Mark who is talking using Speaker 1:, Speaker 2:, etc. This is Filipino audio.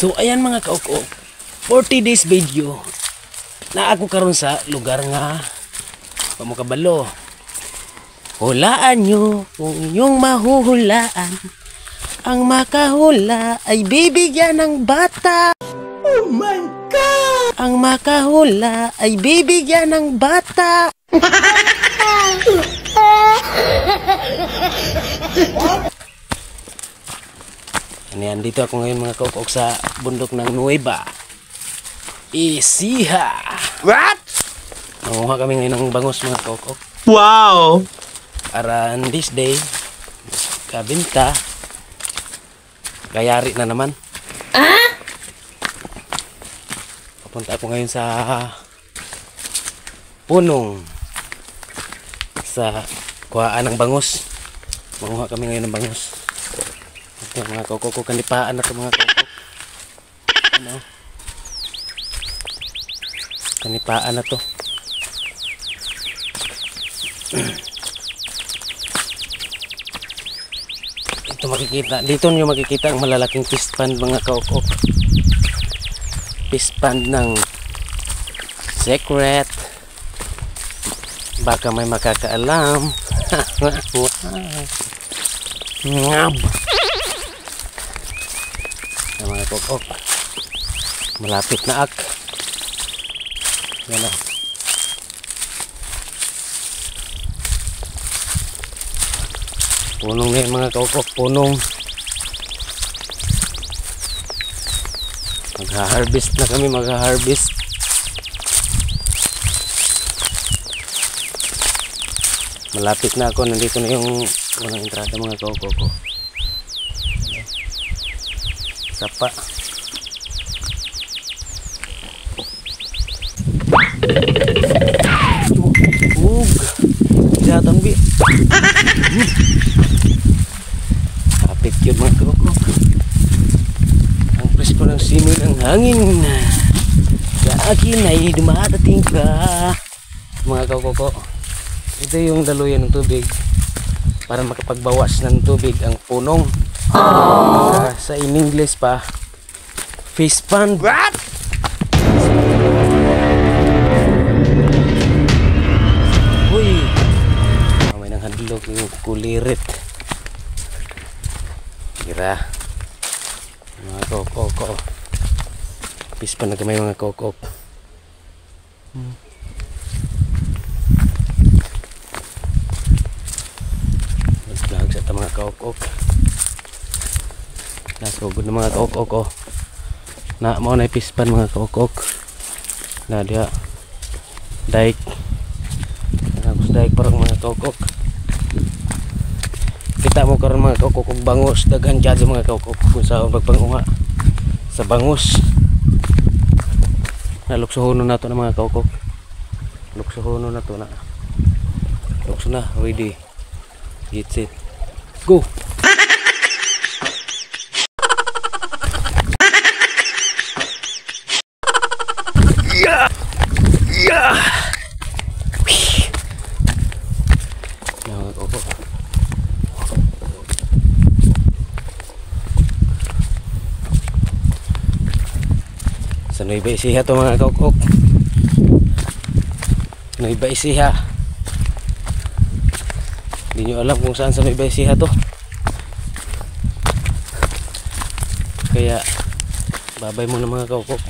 Speaker 1: So ayan mga kaok-ok, 40 days video na ako karon sa lugar nga pamukabalo. Hulaan nyo kung inyong mahuhulaan. Ang makahula ay bibigyan ng bata. Oh my God! Ang makahula ay bibigyan ng bata. Yan, dito ako ngayon mga kaok-ok sa bundok ng Nueva Ecija.
Speaker 2: What?
Speaker 1: Nanguha kami ngayon ng bangus mga kaok-ok.
Speaker 2: Wow!
Speaker 1: Aran this day, kabinta, kayari na naman. Papunta ako ngayon sa punong sa kuhaan ng bangus. Manguha kami ngayon ng bangus. Ito mga kaok-ok, kanipaan na ito mga kaok-ok. Ano? Kanipaan na ito. Ito makikita, dito nyo makikita ang malalaking fish pond mga kaok-ok. Fish pond ng secret. Baka may makakaalam. Ngab. Mga kaok-ok, malapit na ak. Yan o. Punong na yung mga kaok-ok, punong. Magha-harvest na kami, magha-harvest. Malapit na ako, nandito na yung unang entrada mga kaok-ok. Sapa. Jatang bi. Kapit yun mga kaok-ok. Ang presko ng simil ang hangin. Sa akin ay dumadating ka. Mga kaok-ok, ito yung daluyan ng tubig para makapagbawas ng tubig ang punong. Sa in English pa, fish pond.
Speaker 2: What?
Speaker 1: Uy, may nang handlog yung kulirit. Kira mga kaok-ok, fish pond na kamay mga kaok-ok. Naglag sa ito mga kaok-ok. Nasugod na mga kaok-ok. Na mo na fish pond mga kaok-ok. Na dia daik. Tapos daik parang mga kaok-ok. Kita mo karon mga kaok-ok bangus, daghan jud sa mga kaok-ok kung saan pagpangunga sa bangus. Naluksohonon nato na mga kaok-ok. Luksohonon na to na. Lukso na, ready. Get set. Go. Sa Nueva Ecija to mga kaok-ok. Nueva Ecija. Hindi nyo alam kung saan sa Nueva Ecija to. Kaya babay muna mga kaok-ok.